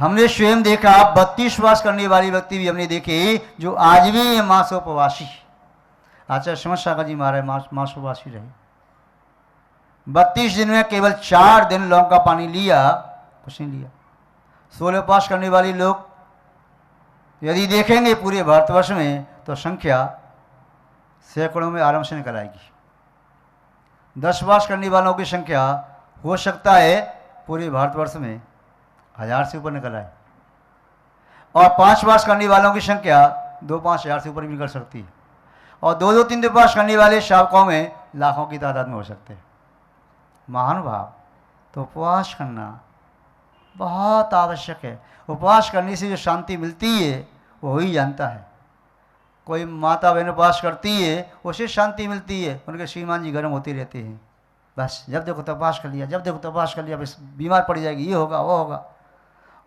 हमने स्वयं देखा 32 उपवास करने वाले व्यक्ति भी हमने देखे जो आज भी ये मांसोपवासी। आचार्य श्रीमद सागर जी महाराज मांसोपवासी रहे। 32 दिन में केवल 4 दिन लौंग का पानी लिया, कुछ नहीं लिया। 16 उपवास करने वाले लोग यदि देखेंगे पूरे भारतवर्ष में तो संख्या सैकड़ों में आराम से निकल आएगी। 10 उपवास करने वालों की संख्या हो सकता है पूरे भारतवर्ष में 1000 से ऊपर निकल आए, और 5 उपवास करने वालों की संख्या 2-5 हज़ार से ऊपर भी निकल सकती है, और 2-3 उपवास करने वाले शावकों में लाखों की तादाद में हो सकते हैं। महानुभाव, तो उपवास करना बहुत आवश्यक है। उपवास करने से जो शांति मिलती है वो ही जानता है। कोई माता बहन उपवास करती है उसे शांति मिलती है, उनके श्रीमान जी गर्म होते रहते हैं। बस जब देखो तो उपवास कर लिया, जब देखो तो उपवास कर लिया, बस बीमार पड़ जाएगी, ये होगा वो होगा।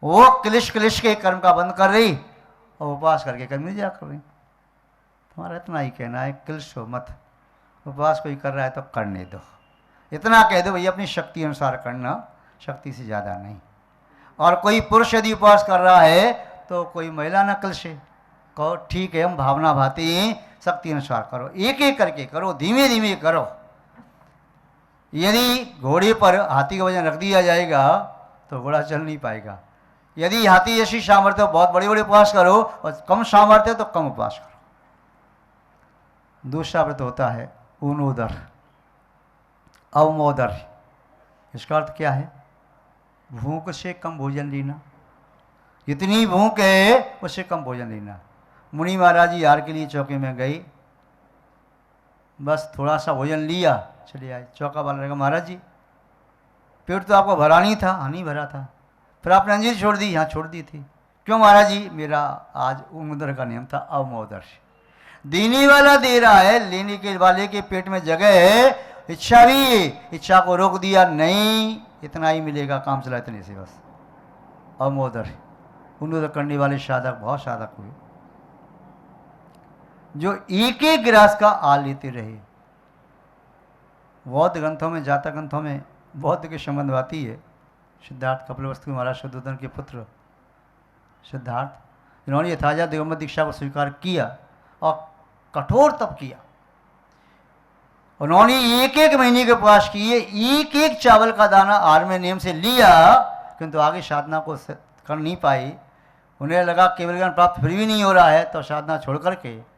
वो क्लिश के कर्म का बंद कर रही और उपवास करके कर्म नहीं जा कर रही। तुम्हारा इतना ही कहना है, क्लिश हो मत। उपवास कोई कर रहा है तो करने दो, इतना कह दो भैया अपनी शक्ति अनुसार करना, शक्ति से ज़्यादा नहीं। और कोई पुरुष यदि उपवास कर रहा है तो कोई महिला न क्लिश कहो ठीक है, हम भावना भाती शक्ति अनुसार करो, एक एक करके करो, धीमे धीमे करो। यदि घोड़े पर हाथी का वजन रख दिया जाएगा तो घोड़ा चल नहीं पाएगा। यदि हाथी जैसी सामर्थ्य हो बहुत बड़े बड़े उपवास करो, और कम सामर्थ्य तो कम उपवास करो। दूसरा व्रत होता है ऊनोदर अवमोदर। इसका अर्थ क्या है? भूख से कम भोजन लेना, जितनी भूख है उससे कम भोजन लेना। मुनि महाराज जी हार के लिए चौके में गई, बस थोड़ा सा भोजन लिया चले आए। चौका वाला रहेगा महाराज जी पेट तो आपको भरा नहीं था। हाँ नहीं भरा था। फिर आपने अंजीर छोड़ दी? हाँ छोड़ दी थी। क्यों महाराज जी? मेरा आज उमोदर का नियम था, अवमोदर। देने वाला दे रहा है, लेने के वाले के पेट में जगह है, इच्छा भी है, इच्छा को रोक दिया नहीं, इतना ही मिलेगा, काम चला इतने से बस। अवमोदर उन्नोदर करने वाले साधक बहुत साधक हुए जो एक एक गिलास का आ लेते रहे। बौद्ध ग्रंथों में, जातक ग्रंथों में बौद्ध के संबंध आती है। सिद्धार्थ कपिलवस्तु महाराज शुद्धोधन के पुत्र सिद्धार्थ, जिन्होंने यथाजा दिगंबर दीक्षा को स्वीकार किया और कठोर तप किया। उन्होंने एक एक महीने के उपवास किए, एक एक चावल का दाना आहार में नियम से लिया, किंतु आगे साधना को कर नहीं पाई। उन्हें लगा केवल ज्ञान प्राप्त फिर भी नहीं हो रहा है, तो साधना छोड़ करके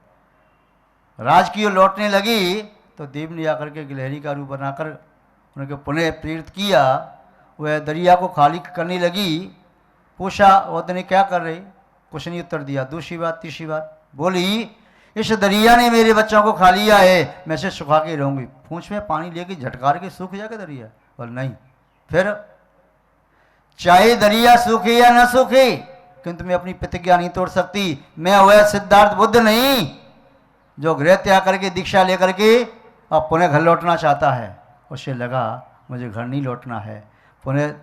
राज की ओर लौटने लगी। तो देव ने आकर के गिलहरी का रूप बनाकर उनके पुनः प्रेरित किया। वह दरिया को खाली करने लगी। पूछा वो ने क्या कर रही? कुछ नहीं उत्तर दिया। दूसरी बार तीसरी बार बोली, इस दरिया ने मेरे बच्चों को खा लिया है, मैं इसे सुखा के रहूँगी। पूंछ में पानी लेके झटकार के सूख जाएगा दरिया? बोल नहीं। फिर चाहे दरिया सूखे या न सूखे, किंतु मैं अपनी प्रतिज्ञा नहीं तोड़ सकती। मैं वह सिद्धार्थ बुद्ध नहीं जो गृह त्याग करके दीक्षा लेकर के अब पुनः घर लौटना चाहता है। उसे लगा मुझे घर नहीं लौटना है, पुनः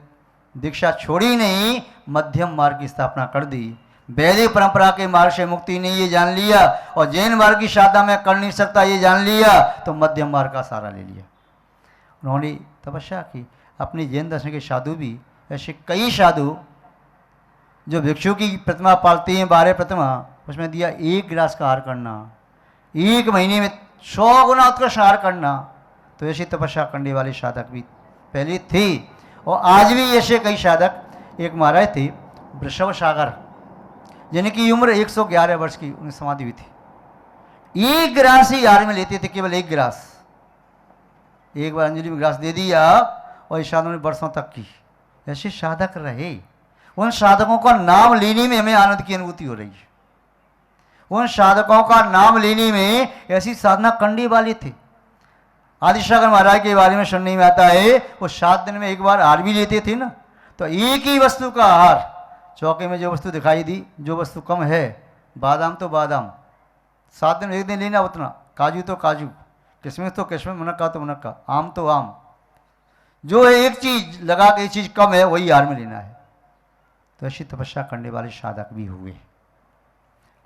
दीक्षा छोड़ी नहीं, मध्यम मार्ग की स्थापना कर दी। वैदिक परंपरा के मार्ग से मुक्ति नहीं ये जान लिया, और जैन मार्ग की साधना में कर नहीं सकता ये जान लिया, तो मध्यम मार्ग का सहारा ले लिया। उन्होंने तपस्या की। अपनी जैन दर्शन के साधु भी ऐसे कई साधु जो भिक्षु की प्रतिमा पालते हैं, 12 प्रतिमा, उसमें दिया 1 गिलास का आहार करना, 1 महीने में 100 गुना उत्कृष्ट आहार करना। तो ऐसी तपस्या करने वाले साधक भी पहले थे, और आज भी ऐसे कई साधक। एक महाराज थे वृषभ सागर, जिनकी उम्र 111 वर्ष की, उनकी समाधि हुई थी। 1 गिलास ही आहार में लेते थे, केवल 1 गिलास। एक बार अंजलि में गिलास दे दिया और इस साधकों ने वर्षों तक की। ऐसे साधक रहे। उन साधकों का नाम लेने में हमें आनंद की अनुभूति हो रही है। उन साधकों का नाम लेने में ऐसी साधना करने वाले थे। आदिशंकर महाराज के बारे में सुनने में आता है, वो 7 दिन में एक बार आहार भी लेते थे ना। तो एक ही वस्तु का आहार, चौके में जो वस्तु दिखाई दी, जो वस्तु कम है, बादाम तो बादाम 7 दिन 1 दिन लेना उतना, काजू तो काजू, किशमिश तो किशमिश, मुनक्का तो मुनक्का, आम तो आम। जो एक चीज लगा के चीज कम है वही आहार में लेना है। तो ऐसी तपस्या करने वाले साधक भी हुए।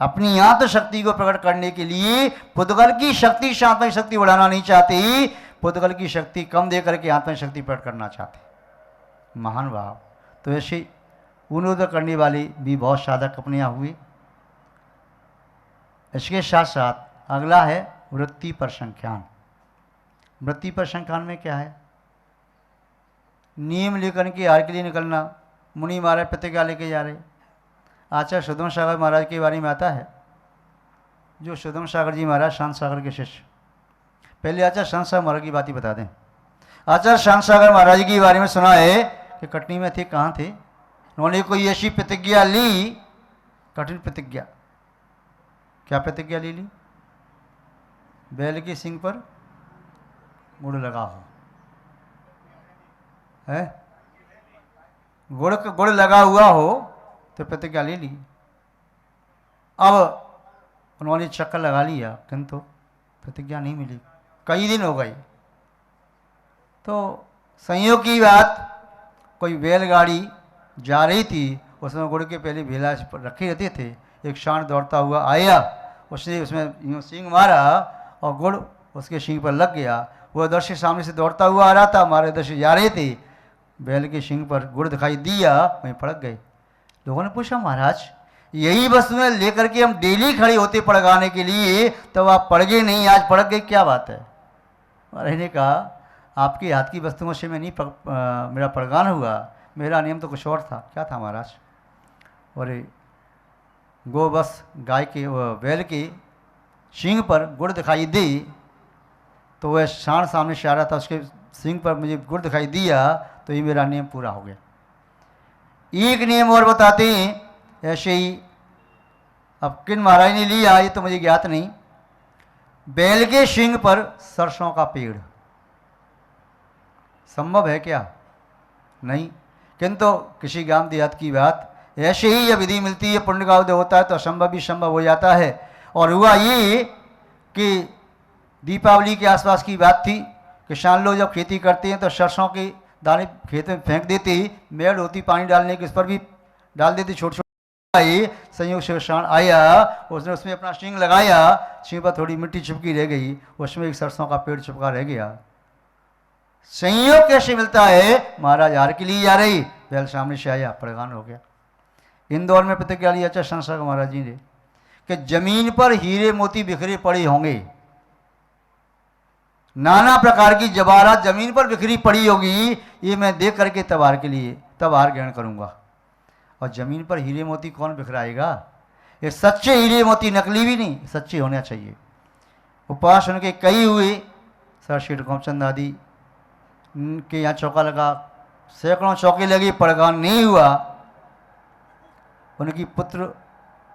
अपनी आत्म शक्ति को प्रकट करने के लिए पुद्गल की शक्ति से आत्मिक शक्ति बढ़ाना नहीं चाहती, पुद्गल की शक्ति कम दे करके आत्मिक शक्ति प्रकट करना चाहते। महान भाव। तो ऐसे उन्नत करने वाली भी बहुत साधक अपनियाँ हुई। इसके साथ साथ अगला है वृत्ति पर संख्यान। वृत्ति पर संख्यान में क्या है? नियम लेकर के हार के लिए निकलना। मुनि महाराज प्रतिज्ञा लेके जा रहे। आचार्य सुधम सागर महाराज के बारे में आता है, जो सुधम सागर जी महाराज शांत सागर के शिष्य। पहले आचार्य शांत सागर महाराज की बात ही बता दें। आचार्य शांत सागर महाराज के बारे में सुना है कि कटनी में थे। कहाँ थे? उन्होंने कोई ऐसी प्रतिज्ञा ली, कठिन प्रतिज्ञा। क्या प्रतिज्ञा ले ली? बैल के सिंग पर गुड़ लगा हो है, गुड़ लगा हुआ हो, तो प्रतिज्ञा ले ली। अब उन्होंने चक्कर लगा लिया, किंतु प्रतिज्ञा नहीं मिली। कई दिन हो गए। तो संयोग की बात, कोई बैलगाड़ी जा रही थी, उसमें गुड़ के पहले भेला रखे रहते थे। एक सांड दौड़ता हुआ आया, उसने उसमें यूँ सींग मारा और गुड़ उसके सींग पर लग गया। वो दर्शी सामने से दौड़ता हुआ आ रहा था, हमारे दर्शी जा रहे थे, बैल के सींग पर गुड़ दिखाई दिया, वहीं पड़क गए। लोगों ने पूछा, महाराज यही वस्तुएं लेकर के हम डेली खड़े होते पड़गाने के लिए, तब आप पड़ गए नहीं, आज पड़क गए, क्या बात है? महाराज ने कहा, आपके हाथ की वस्तुओं से मैं नहीं मेरा पड़गान हुआ, मेरा नियम तो कुछ और था। क्या था महाराज? और गो बस गाय के बैल के सींग पर गुड़ दिखाई दी, तो वह सांड सामने से आ रहा था, उसके सींग पर मुझे गुड़ दिखाई दिया, तो ये मेरा नियम पूरा हो गया। एक नियम और बताते हैं ऐसे ही। अब किन महाराज ने लिया ये तो मुझे ज्ञात नहीं। बैल के सींग पर सरसों का पेड़ संभव है क्या? नहीं। किंतु किसी गांव देहात की बात, ऐसे ही यह विधि मिलती है, पुण्य का उदय होता है तो असंभव भी संभव हो जाता है। और हुआ ये कि दीपावली के आसपास की बात थी। किसान लोग जब खेती करते हैं तो सरसों के दाने खेत में फेंक देते, मेड़ होती पानी डालने के, उस पर भी डाल देते छोटे छोटे। संयोग से सांड आया, उसने उसमें अपना सींग लगाया, सींग पर थोड़ी मिट्टी चिपकी रह गई, उसमें एक सरसों का पेड़ चिपका रह गया। संयोग कैसे मिलता है? महाराज हार के लिए जा रही, बैल सामने से आया, पड़गान हो गया। इंदौर में प्रतिज्ञा ली आचार्य संसार महाराज जी ने कि जमीन पर हीरे मोती बिखरे पड़े होंगे, नाना प्रकार की जवाहरात जमीन पर बिखरी पड़ी होगी, ये मैं देख करके तब हार के लिए तब हार ग्रहण करूंगा। और जमीन पर हीरे मोती कौन बिखराएगा? ये सच्चे हीरे मोती, नकली भी नहीं, सच्चे होना चाहिए। उपवास उनके कई हुए, सर श्री गोमचंद आदि के यहाँ चौका लगा, सैकड़ों चौके लगे, पड़गान नहीं हुआ। उनकी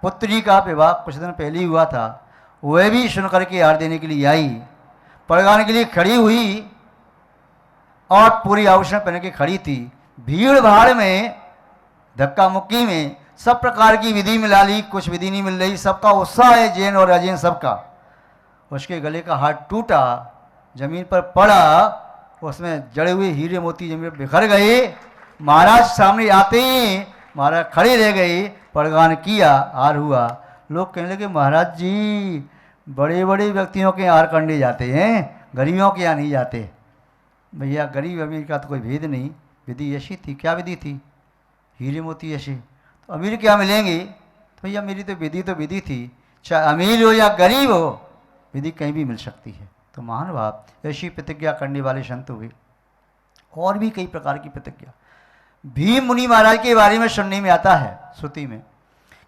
पुत्री का विवाह कुछ दिन पहले ही हुआ था, वह भी सुन करके हार देने के लिए आई, पड़गाने के लिए खड़ी हुई और पूरी आभूषण पहन के खड़ी थी। भीड़ भाड़ में, धक्का मुक्की में सब प्रकार की विधि मिला ली, कुछ विधि नहीं मिल रही। सबका उत्साह है, जैन और अजैन सबका। उसके गले का हाथ टूटा, जमीन पर पड़ा, उसमें जड़े हुए हीरे मोती जमीन पर बिखर गए। महाराज सामने आते ही महाराज खड़े रह गए, पड़गान किया, हार हुआ। लोग कहने लगे, महाराज जी बड़े बड़े व्यक्तियों के हार करने जाते हैं, गरीबों के यहाँ नहीं जाते। भैया गरीब अमीर का तो कोई भेद नहीं, विधि ऐसी थी। क्या विधि थी? हीरे मोती ऐसे, तो अमीर क्या मिलेंगे? तो भैया मेरी तो विधि थी, चाहे अमीर हो या गरीब हो, विधि कहीं भी मिल सकती है। तो महानुभाव ऐसी प्रतिज्ञा करने वाले संत हुए। और भी कई प्रकार की प्रतिज्ञा। भीम मुनि महाराज के बारे में सुनने में आता है श्रुति में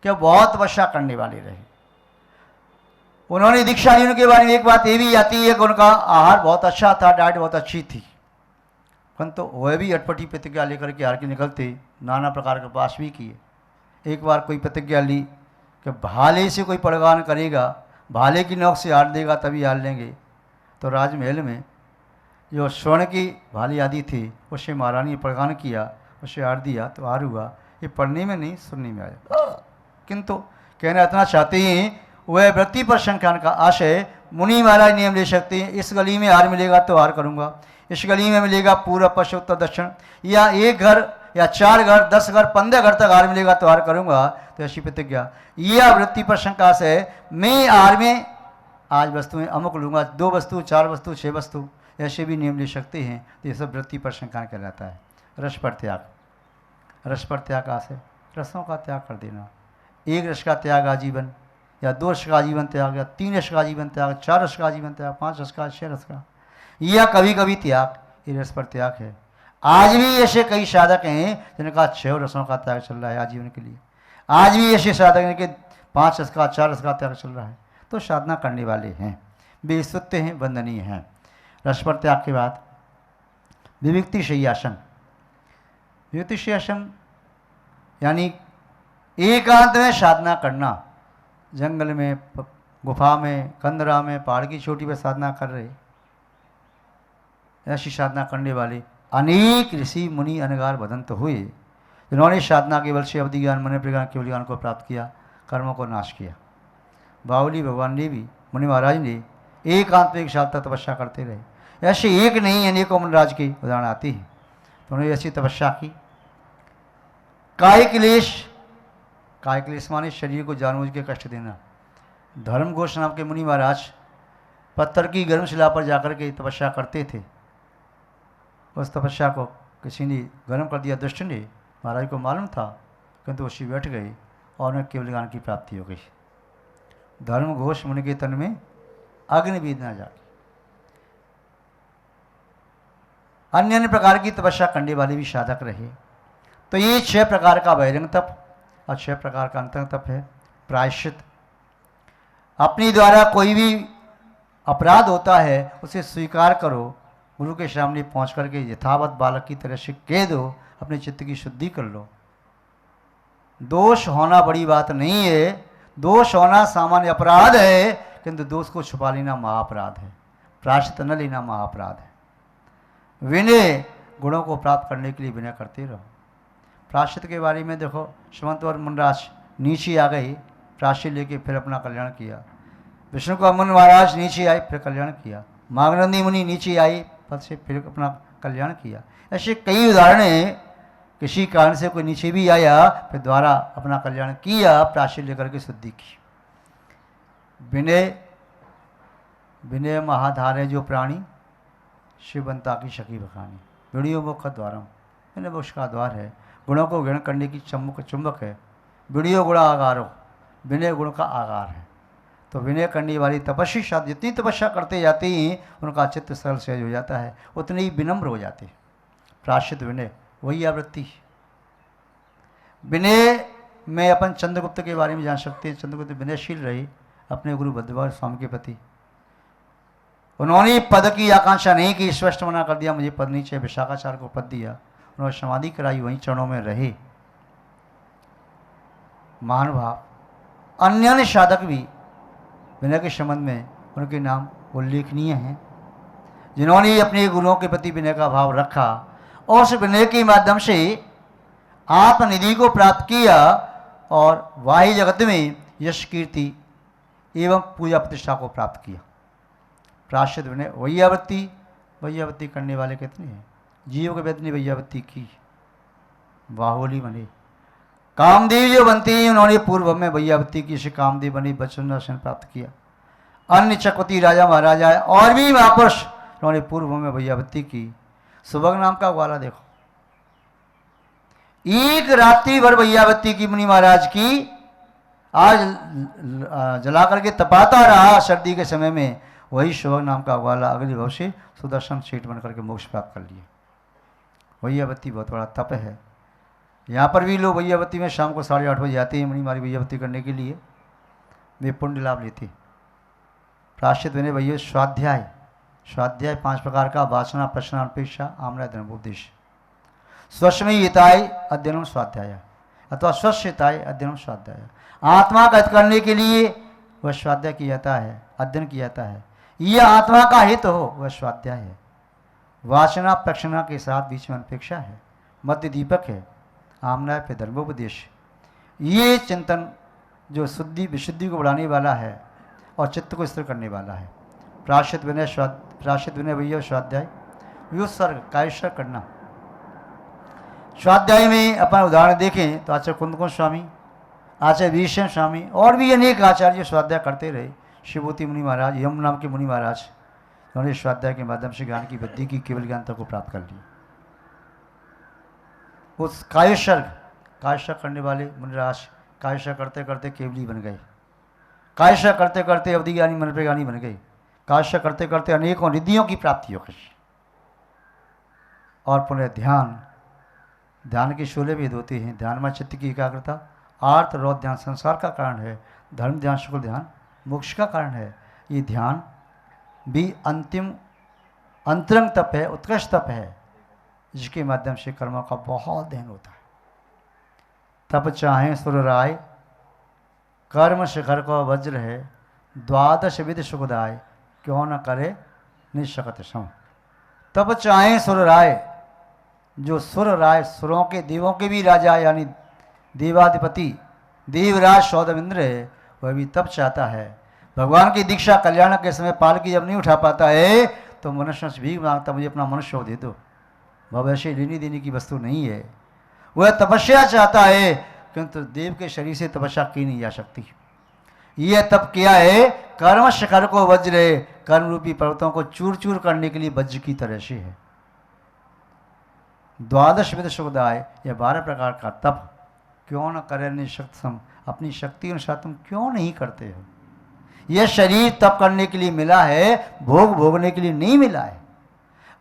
कि बहुत तपस्या करने वाले रहे। उन्होंने दीक्षा ली, उनके बारे में एक बात ये भी आती है कि उनका आहार बहुत अच्छा था, डाइट बहुत अच्छी थी, परंतु वह भी अटपटी प्रतिज्ञा लेकर के हार के निकलते, नाना प्रकार के पास भी किए। एक बार कोई प्रतिज्ञा ली कि भाले से कोई पड़गान करेगा, भाले की नोक से हार देगा तभी हार लेंगे। तो राजमहल में जो स्वर्ण की भाली आदि थी, उससे महारानी ने पड़गान किया, उससे हार दिया तो हार हुआ। ये पढ़ने में नहीं, सुनने में आया। किंतु कहना इतना चाहते हैं, वह वृत्ति पर संख्यान का आशय मुनि महाराज नियम ले सकते हैं। इस गली में हार मिलेगा तो हार करूँगा, इस गली में मिलेगा पूर्व पश्चिम उत्तर दक्षिण, या एक घर या 4 घर 10 घर 15 घर तक हार मिलेगा तो हार करूँगा। तो ऐसी प्रतिज्ञा, यह वृत्ति पर शंका से मैं हार में आज वस्तुएं अमुक लूँगा, 2 वस्तु 4 वस्तु 6 वस्तु, ऐसे भी नियम ले सकते हैं। तो ये सब वृत्ति पर शंका कहलाता है। रस पर त्याग, रस पर त्याग आशय रसों का त्याग कर देना। एक रस का त्याग आजीवन, या 2 रस का आजीवन त्याग, या 3 रस का आजीवन त्याग, 4 रस का आजीवन त्याग, 5 रस का, 6 रस का, या कभी कभी त्याग, ये रस पर त्याग है। आज भी ऐसे कई साधक हैं जिनका 6 रसों का त्याग चल रहा है आजीवन के लिए। आज भी ऐसे साधक हैं कि 5 रस का, 4 रस का त्याग चल रहा है। तो साधना करने वाले हैं, वे स्तुत्य हैं, वंदनीय हैं। रस पर त्याग के बाद विविक्ति शय्यासन। विविक्ति शय्यासन यानी एकांत में साधना करना। जंगल में, गुफा में, कंदरा में, पहाड़ की चोटी पर साधना कर रहे, ऐसी साधना करने वाले अनेक ऋषि मुनि अनगार बदंत हुए, जिन्होंने साधना के बल से अवधि ज्ञान, मन प्रज्ञान, केवल ज्ञान को प्राप्त किया, कर्मों को नाश किया। बाहुली भगवान ने भी, मुनि महाराज ने एकांत में 1 साल तक तपस्या करते रहे। ऐसे एक नहीं अनेकों मुनिराज के उदाहरण आती है। तो उन्होंने ऐसी तपस्या की। काय क्लेश माने शरीर को जानबूझ के कष्ट देना। धर्म घोष नाम के मुनि महाराज पत्थर की गर्म शिला पर जाकर के तपस्या करते थे। उस तपस्या को किसी ने गर्म कर दिया, दुष्ट ने। महाराज को मालूम था, किंतु उसी बैठ गए और उन्हें केवल ज्ञान की प्राप्ति हो गई। धर्म घोष मुनि के तन में अग्नि भी न जागी। अन्य अन्य प्रकार की तपस्या करने वाले भी साधक रहे। तो ये 6 प्रकार का बहिरंग तप और 6 प्रकार का अंतरंग तप है। प्रायश्चित, अपनी द्वारा कोई भी अपराध होता है उसे स्वीकार करो, गुरु के सामने पहुंच करके यथावत बालक की तरह से कह दो, अपने चित्त की शुद्धि कर लो। दोष होना बड़ी बात नहीं है, दोष होना सामान्य अपराध है, किंतु दोष को छुपा लेना महाअपराध है। प्रायश्चित न लेना महाअपराध है। विनय, गुणों को प्राप्त करने के लिए विनय करते रहो। प्रायश्चित के बारे में देखो, सुमंत और मुनिराज नीचे आ गए, प्रायश्चित लेके फिर अपना कल्याण किया। विष्णु का मुनि महाराज नीचे आए, फिर कल्याण किया। मागनंदी मुनि नीचे आई, पद से फिर अपना कल्याण किया। ऐसे कई उदाहरण हैं। किसी कारण से कोई नीचे भी आया, फिर द्वारा अपना कल्याण किया, प्रायश्चित लेकर के शुद्धि की। विनय महाधार है जो प्राणी, शिवबंता की शकी बखानी। विड़ियो मुख द्वारम, विनय मोक्ष का द्वार है। गुणों को ग्रहण करने की चुंबक है। विड़ियो गुण आगारो, विनय गुण का आगार है। तो विनय करने वाली तपस्वी साधक जितनी तपस्या करते जाते हैं, उनका चित्त सरल सहज हो जाता है, उतने ही विनम्र हो जाते हैं। प्रायश्चित विनय वही आवृत्ति। विनय में अपन चंद्रगुप्त के बारे में जान सकते हैं। चंद्रगुप्त विनयशील रहे अपने गुरु भद्रवाह स्वामी के प्रति। उन्होंने पद की आकांक्षा नहीं की, स्पष्ट मना कर दिया मुझे पद नहीं चाहिए। विशाखाचार्य को पद दिया, उन्होंने समाधि कराई, वहीं चरणों में रहे। महानुभाव अन्य साधक भी विनय के संबंध में उनके नाम उल्लेखनीय हैं, जिन्होंने अपने गुरुओं के प्रति विनय का भाव रखा और उस विनय के माध्यम से आत्मनिधि को प्राप्त किया और बाह्य जगत में यश, कीर्ति एवं पूजा प्रतिष्ठा को प्राप्त किया। प्रायश्चित विनय वैयावृत्ति करने वाले कितने हैं। जीव के वेद ने वैयावृत्ति की। बाहुली बने। कामदेव जो बनते हैं, उन्होंने पूर्व में वैयावृत्ति की, से कामदेव बने, बचन दर्शन प्राप्त किया। अन्य चक्रवर्ती राजा महाराजा है और भी महापुरुष, उन्होंने पूर्व में वैयावृत्ति की। सुभग नाम का ग्वाला देखो, एक रात्रि भर वैयावृत्ति की मुनि महाराज की, आज जला करके तपाता रहा सर्दी के समय में। वही सुभग नाम का ग्वाला अगले भव से सुदर्शन सेठ बन करके मोक्ष प्राप्त कर लिए। वैयावृत्ति बहुत बड़ा तप है। यहाँ पर भी लोग वैयावृत्ति में शाम को 8:30 बजे आते हैं मुनि मारी वैयावृत्ति करने के लिए, वे पुण्य लाभ लेते। प्रायश्चित विनय वैया स्वाध्याय 5 प्रकार का, वासना, प्रश्न, अपेक्षा, आमना, धर्मोपदेश। स्वस्मयी हिताय अध्ययनम स्वाध्याय अथवा स्वस्य हिताय अध्ययनम स्वाध्याय। आत्मा का हित करने के लिए वह स्वाध्याय किया जाता है, अध्ययन किया जाता है। यह आत्मा का हित हो वह स्वाध्याय है। वासना प्रक्षणा के साथ बीच में अपेक्षा है, मध्य दीपक है, आमना पे धर्मोपदेश। ये चिंतन जो विशुद्धि को बढ़ाने वाला है और चित्त को स्थिर करने वाला है। प्रायश्चित विनय वैया स्वाध्याय। व्युत्सर्ग कायसर्ग करना। स्वाध्याय में अपन उदाहरण देखें तो आचार्य कुंदकुंज स्वामी, आचार्य वीरसेन स्वामी और भी अनेक आचार्य स्वाध्याय करते रहे। शिवभूति मुनि महाराज, यम नाम के मुनि महाराज, उन्होंने स्वाध्याय के माध्यम से ज्ञान की वृद्धि की, केवल ज्ञानता को प्राप्त कर ली। उस कायसर्ग, कायशा करने वाले मुनिराज कायशा करते करते केवली बन गए, कायशा करते करते अवधि ज्ञानी मन पे ज्ञानी बन गए, कायशा करते करते अनेकों रिद्धियों की प्राप्ति हो गई। और पुनः ध्यान, ध्यान के शोले भेद होते हैं। ध्यान में चित्त की एकाग्रता, आर्त रौद्र ध्यान संसार का कारण है, धर्म ध्यान शुक्ल ध्यान मोक्ष का कारण है। ये ध्यान भी अंतिम अंतरंग तप है, उत्कृष्ट तप है, जिसके माध्यम से कर्मों का बहुत दहन होता है। तप चाहे सुर राय, कर्म शिखर को वज्र है, द्वादश विधि सुखदाय, क्यों न करे निशकत सम। तप चाहे सुर राय, जो सुर राय, सुरों के देवों के भी राजा यानी देवाधिपति देवराज सौदमिंद्र है, वह भी तप चाहता है। भगवान की दीक्षा कल्याण के समय पालकी जब नहीं उठा पाता है तो मनुष्य से भीख मांगता, मुझे अपना मनुष्य दे दो। भविष्य लेनी देने की वस्तु नहीं है। वह तपस्या चाहता है, किंतु देव के शरीर से तपस्या की नहीं जा सकती। यह तप किया है कर्म शिखर को वज्र है, कर्म रूपी पर्वतों को चूर चूर करने के लिए वज्र की तरह से है। द्वादश विध सुखदाय, यह 12 प्रकार का तप, क्यों न करे निशक्त सम, अपनी शक्ति अनुसार तुम क्यों नहीं करते हो। यह शरीर तप करने के लिए मिला है, भोग भोगने के लिए नहीं मिला है।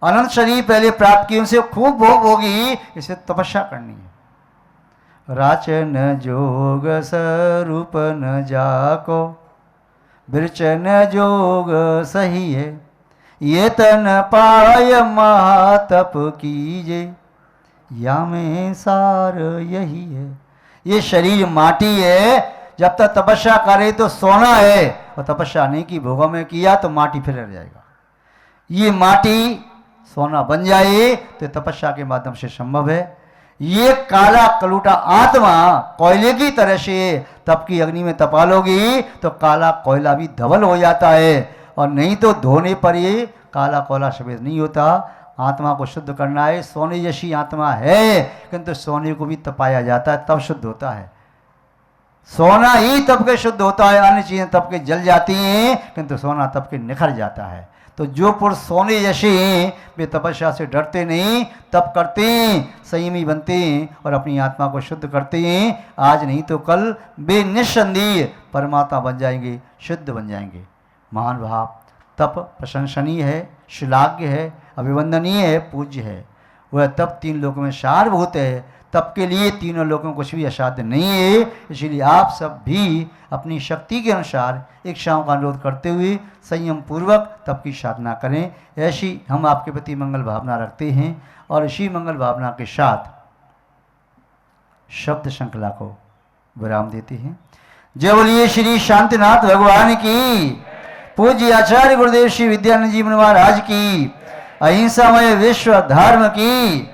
अनंत शरीर पहले प्राप्त किए, उनसे खूब भोग भोगी, इसे तपस्या करनी है। राचन जोग स्वरूप न जाको, बिरचन जोग सही है, ये तन पाय महातप कीजे, या में सार यही है। ये शरीर माटी है, जब तक तपस्या करे तो सोना है, और तपस्या नहीं की भोगों में किया तो माटी फिर रह जाएगा। ये माटी सोना बन जाए तो तपस्या के माध्यम से संभव है। ये काला कलूटा आत्मा कोयले की तरह से तप की अग्नि में तपा लोगी तो काला कोयला भी धवल हो जाता है, और नहीं तो धोने पर ये काला कोयला सफेद नहीं होता। आत्मा को शुद्ध करना है। सोने जैसी आत्मा है, किंतु सोने को भी तपाया जाता है तब शुद्ध होता है। सोना ही तप के शुद्ध होता है, अन्य चीजें तप के जल जाती हैं, किंतु सोना तप के निखर जाता है। तो जो पुरुष सोने जैसे हैं, वे तपस्या से डरते नहीं, तप करते हैं, संयमी बनते हैं और अपनी आत्मा को शुद्ध करते हैं। आज नहीं तो कल वे निस्संदेह परमात्मा बन जाएंगे, शुद्ध बन जाएंगे। महान भाव तप प्रशंसनीय है, श्लाघ्य है, अभिवंदनीय है, पूज्य है। वह तप 3 लोकों में सारभूत है। तप के लिए तीनों लोगों को कुछ भी असाध्य नहीं है। इसलिए आप सब भी अपनी शक्ति के अनुसार इच्छाओं का अनुरोध करते हुए संयम पूर्वक तप की साधना करें। ऐसी हम आपके प्रति मंगल भावना रखते हैं और इसी मंगल भावना के साथ शब्द श्रृंखला को विराम देते हैं। जय बोलिए श्री शांतिनाथ भगवान की, पूज्य आचार्य गुरुदेव श्री विद्यानंद जी महाराज की, अहिंसामय विश्व धर्म की।